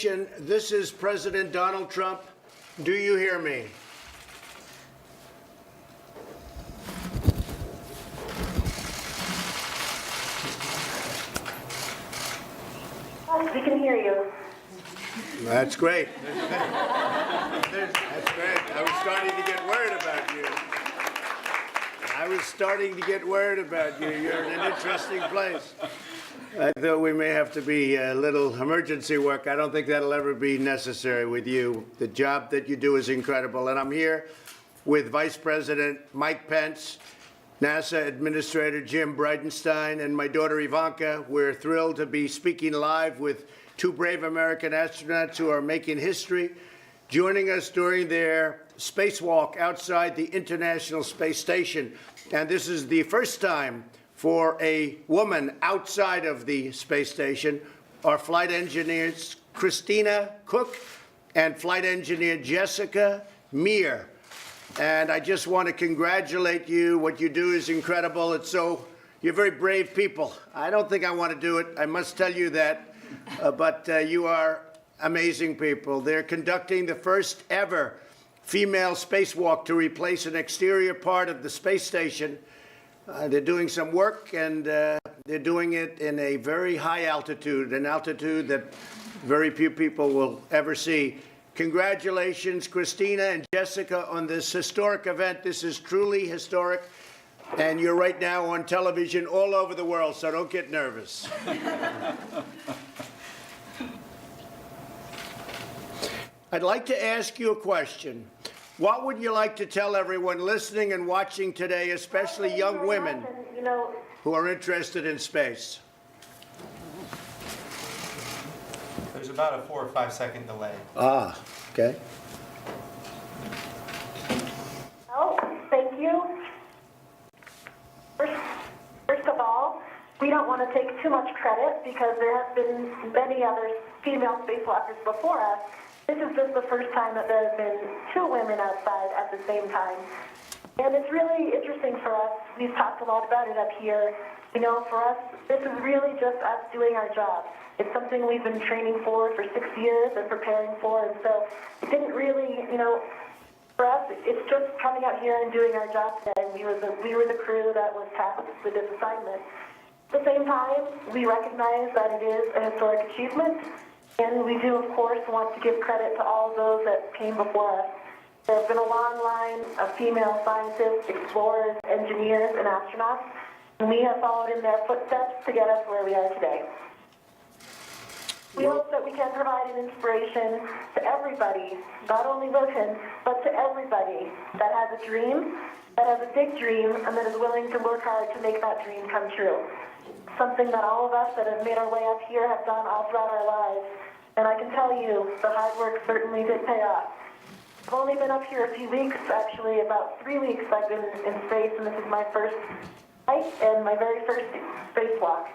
This is President Donald Trump. Do you hear me? We can hear you. That's great. That's great. I was starting to get worried about you. You're in an interesting place. I thought we may have to be a little emergency work. I don't think that'll ever be necessary with you. The job that you do is incredible. And I'm here with Vice President Mike Pence, NASA Administrator Jim Bridenstine, and my daughter Ivanka. We're thrilled to be speaking live with two brave American astronauts who are making history, joining us during their spacewalk outside the International Space Station. And this is the first time for a woman outside of the space station. Our flight engineers, Christina Koch and flight engineer Jessica Meir. And I just want to congratulate you. What you do is incredible. You're very brave people. I don't think I want to do it. I must tell you that. But you are amazing people. They're conducting the first ever female spacewalk to replace an exterior part of the space station. They're doing some work, and they're doing it in a very high altitude, an altitude that very few people will ever see. Congratulations, Christina and Jessica, on this historic event. This is truly historic, and you're right now on television all over the world, so don't get nervous. I'd like to ask you a question. What would you like to tell everyone listening and watching today, especially young women who are interested in space? There's about a 4 or 5 second delay. Ah, okay. Oh, thank you. First of all, we don't want to take too much credit because there have been many other female spacewalkers before us. This is just the first time that there have been two women outside at the same time. And it's really interesting for us. We've talked a lot about it up here. For us, this is really just us doing our job. It's something we've been training for 6 years and preparing for. And so it didn't really, for us, it's just coming out here and doing our job today. We were the crew that was tasked with this assignment. At the same time, we recognize that it is a historic achievement. And we do, of course, want to give credit to all those that came before us. There has been a long line of female scientists, explorers, engineers, and astronauts, and we have followed in their footsteps to get us where we are today. We hope that we can provide an inspiration to everybody, not only women, but to everybody that has a dream, that has a big dream, and that is willing to work hard to make that dream come true. Something that all of us that have made our way up here have done all throughout our lives. And I can tell you, the hard work certainly did pay off. I've only been up here a few weeks, actually, about 3 weeks I've been in space, and this is my first flight and my very first spacewalk.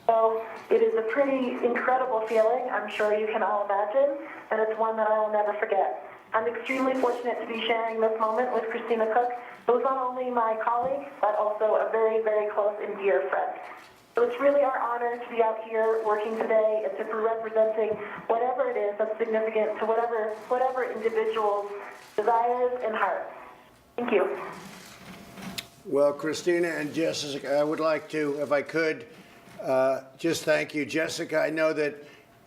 So it is a pretty incredible feeling, I'm sure you can all imagine, and it's one that I will never forget. I'm extremely fortunate to be sharing this moment with Christina Koch, who's not only my colleague, but also a very, very close and dear friend. So it's really our honor to be out here working today and to be representing whatever it is that's significant to whatever individual's desires and hearts. Thank you. Well, Christina and Jessica, I would like to, if I could, just thank you. Jessica, I know that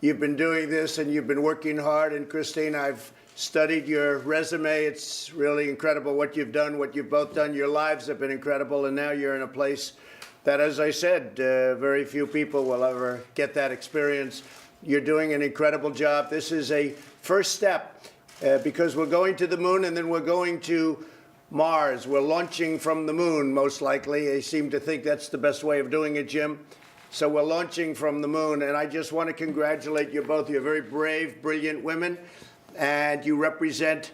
you've been doing this and you've been working hard. And Christina, I've studied your resume. It's really incredible what you've done, what you've both done. Your lives have been incredible. And now you're in a place that, as I said, very few people will ever get that experience. You're doing an incredible job. This is a first step because we're going to the moon and then we're going to Mars. We're launching from the moon, most likely. They seem to think that's the best way of doing it, Jim. So we're launching from the moon. And I just want to congratulate you both. You're very brave, brilliant women, and you represent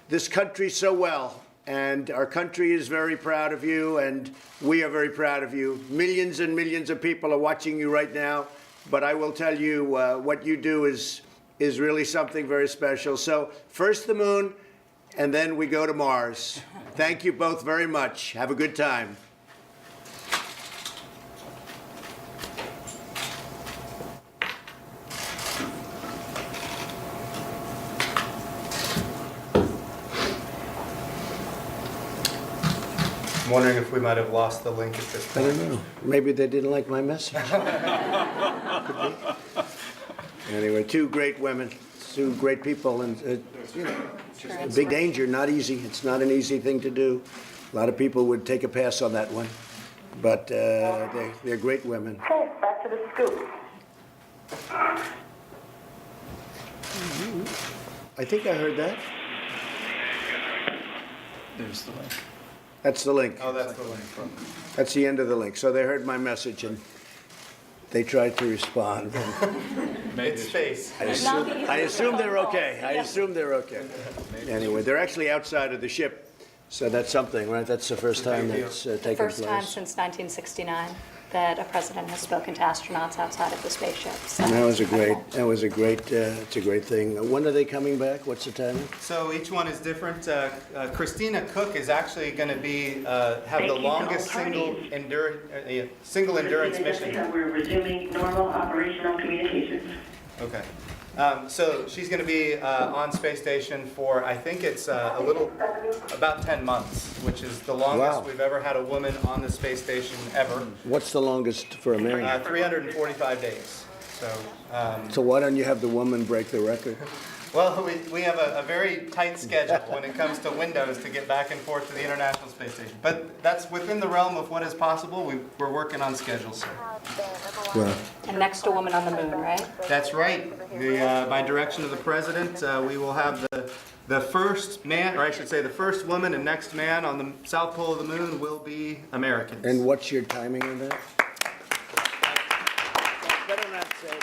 this country so well. And our country is very proud of you, and we are very proud of you. Millions and millions of people are watching you right now, but I will tell you what you do is really something very special. So first the moon, and then we go to Mars. Thank you both very much. Have a good time. wondering if we might have lost the link at this I point. don't know. Maybe they didn't like my message. Anyway, two great women, two great people, and you know, a big danger, not easy. It's not an easy thing to do. A lot of people would take a pass on that one, but they're great women. Okay, back to the scoop. I think I heard that. There's the link. That's the link. Oh, that's the link. That's the end of the link. So they heard my message and they tried to respond. It's space. I assume they're okay. I assume they're okay. Anyway, they're actually outside of the ship, so that's something, right? That's the first time that's taken place. First time since 1969 that a president has spoken to astronauts outside of the spaceship. So And it's a great thing. When are they coming back? What's the timing? So each one is different. Christina Cook is actually going to be have the longest single endurance mission. We're resuming normal operational communications. Okay. So she's going to be on space station for, I think it's about 10 months, which is the longest Wow. we've ever had a woman on the space station ever. What's the longest for a man? 345 days. So why don't you have the woman break the record? Well, we have a very tight schedule when it comes to windows to get back and forth to the International Space Station. But that's within the realm of what is possible. We're working on schedules, sir. Well, and next a woman on the moon, right? That's right. By direction of the president, we will have the first man, or I should say the first woman and next man on the south pole of the moon will be Americans. and what's your timing on that? Better not say it.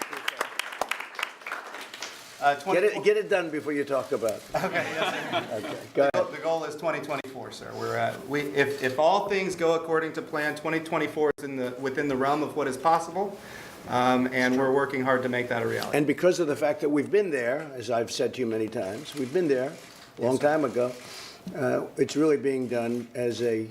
Get it done before you talk about it. Okay, yes, sir. Okay, go ahead. The goal is 2024, sir. If all things go according to plan, 2024 is within the realm of what is possible, and we're working hard to make that a reality. And because of the fact that we've been there, as I've said to you many times, we've been there a long time ago, it's really being done as a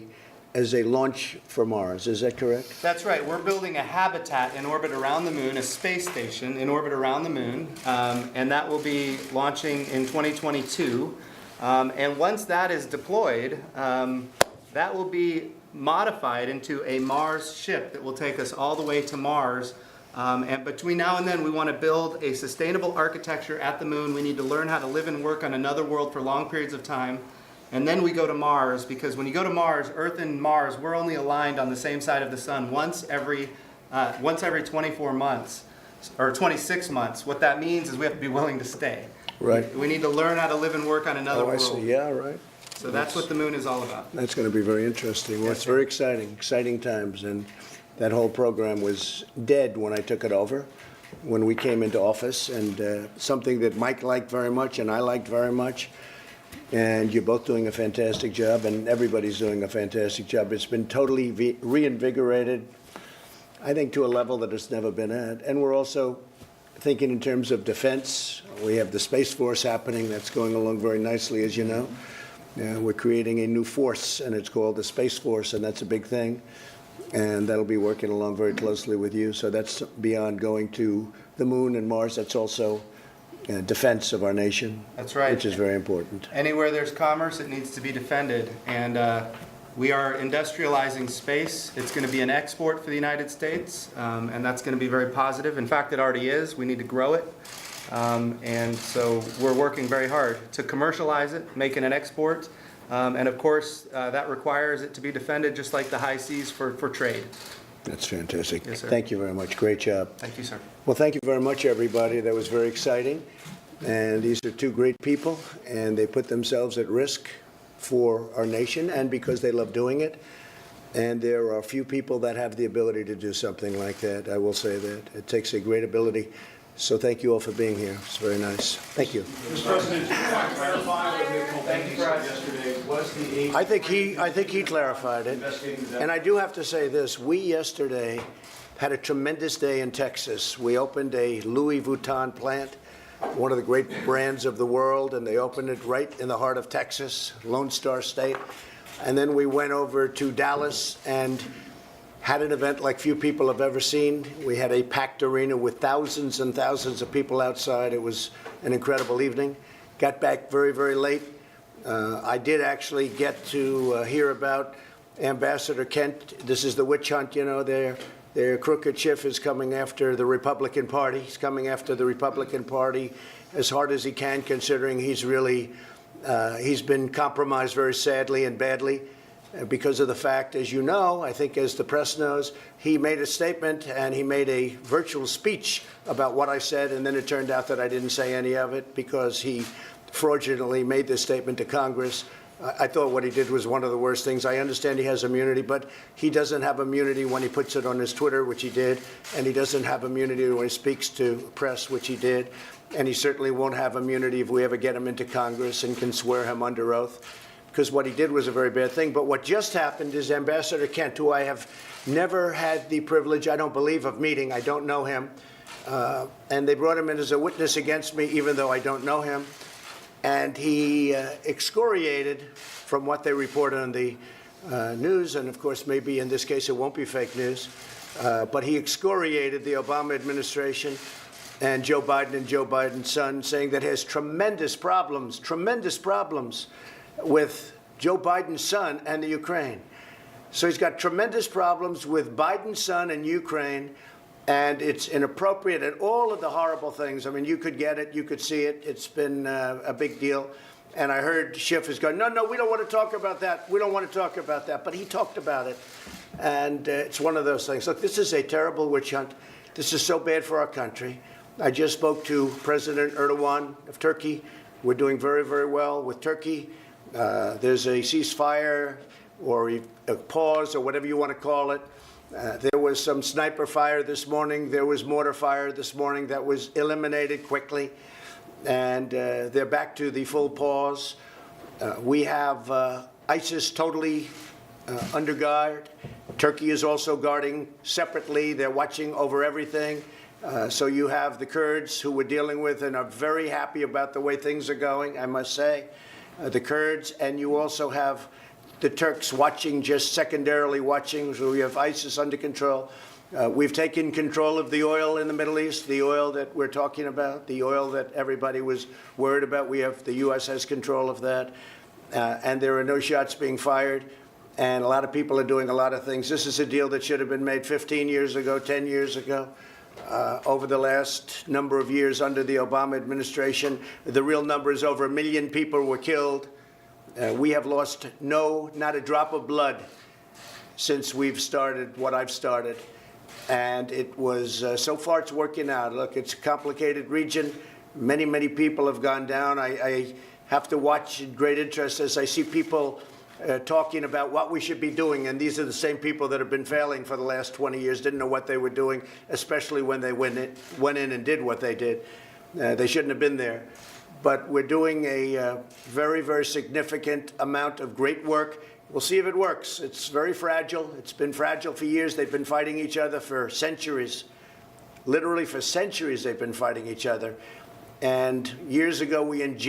launch for Mars. Is that correct? That's right. We're building a habitat in orbit around the moon, a space station in orbit around the moon, and that will be launching in 2022. And once that is deployed, that will be modified into a Mars ship that will take us all the way to Mars. And between now and then, we want to build a sustainable architecture at the moon. We need to learn how to live and work on another world for long periods of time. And then we go to Mars, because when you go to Mars, Earth and Mars, we're only aligned on the same side of the sun once every 24 months, or 26 months. What that means is we have to be willing to stay. Right. We need to learn how to live and work on another Oh, I world. see. Yeah, right. So that's what the moon is all about. That's going to be very interesting. Well, Yes, it's sir. very exciting times. And that whole program was dead when I took it over, when we came into office, and something that Mike liked very much and I liked very much. And you're both doing a fantastic job, and everybody's doing a fantastic job. It's been totally reinvigorated, I think, to a level that it's never been at. And we're also thinking in terms of defense. We have the Space Force happening. That's going along very nicely, as you know. We're creating a new force, and it's called the Space Force, and that's a big thing. And that'll be working along very closely with you. So that's beyond going to the moon and Mars. That's also defense of our nation. That's right. Which is very important. Anywhere there's commerce, it needs to be defended. And we are industrializing space. It's going to be an export for the United States, and that's going to be very positive. In fact, it already is. We need to grow it. And so we're working very hard to commercialize it, make it an export. And of course, that requires it to be defended just like the high seas for trade. That's fantastic. Yes, sir. Thank you very much. Great job. Thank you, sir. Well, thank you very much, everybody. That was very exciting. And these are two great people, and they put themselves at risk for our nation and because they love doing it. And there are few people that have the ability to do something like that. I will say that. It takes a great ability. So thank you all for being here. It's very nice. Thank you. Mr. President, did you want to clarify what Nick Mulvaney said yesterday? Was the agency I think he clarified it. And I do have to say this. We yesterday had a tremendous day in Texas. We opened a Louis Vuitton plant, one of the great brands of the world, and they opened it right in the heart of Texas, Lone Star State. And then we went over to Dallas and had an event like few people have ever seen. We had a packed arena with thousands and thousands of people outside. It was an incredible evening. Got back very, very late. I did actually get to hear about Ambassador Kent, this is the witch hunt, you know, their crooked Schiff is coming after the Republican Party. He's coming after the Republican Party as hard as he can, considering he's really, he's been compromised very sadly and badly because of the fact, as you know, I think as the press knows, he made a statement and he made a virtual speech about what I said, and then it turned out that I didn't say any of it because he fraudulently made this statement to Congress. I thought what he did was one of the worst things. I understand he has immunity, but he doesn't have immunity when he puts it on his Twitter, which he did, and he doesn't have immunity when he speaks to press, which he did, and he certainly won't have immunity if we ever get him into Congress and can swear him under oath, because what he did was a very bad thing. But what just happened is Ambassador Kent, who I have never had the privilege, I don't believe, of meeting, I don't know him, and they brought him in as a witness against me, even though I don't know him. And he excoriated from what they report on the news, and of course, maybe in this case it won't be fake news, but he excoriated the Obama administration and Joe Biden and Joe Biden's son, saying that he has tremendous problems with Joe Biden's son and the Ukraine. So he's got tremendous problems with Biden's son and Ukraine, and it's inappropriate, and all of the horrible things. I mean, you could get it, you could see it. It's been a big deal. And I heard Schiff is going, no, we don't want to talk about that. We don't want to talk about that. But he talked about it. And it's one of those things. Look, this is a terrible witch hunt. This is so bad for our country. I just spoke to President Erdogan of Turkey. We're doing very, very well with Turkey. There's a ceasefire or a pause or whatever you want to call it. There was some sniper fire this morning. There was mortar fire this morning that was eliminated quickly. And they're back to the full pause. We have ISIS totally under guard. Turkey is also guarding separately. They're watching over everything. So you have the Kurds who we're dealing with and are very happy about the way things are going, I must say. The Kurds, and you also have the Turks watching, just secondarily watching, so we have ISIS under control. We've taken control of the oil in the Middle East, the oil that we're talking about, the oil that everybody was worried about. The U.S. has control of that, and there are no shots being fired, and a lot of people are doing a lot of things. This is a deal that should have been made 15 years ago, 10 years ago. Over the last number of years under the Obama administration, the real number is over 1 million people were killed. We have lost not a drop of blood since we've started what I've started. And it was, so far it's working out. Look, it's a complicated region. Many, many people have gone down. I have to watch in great interest as I see people talking about what we should be doing. And these are the same people that have been failing for the last 20 years, didn't know what they were doing, especially when they went in and did what they did. They shouldn't have been there. But we're doing a very, very significant amount of great work. We'll see if it works. It's very fragile. It's been fragile for years. They've been fighting each other for centuries. Literally for centuries they've been fighting each other. And years ago we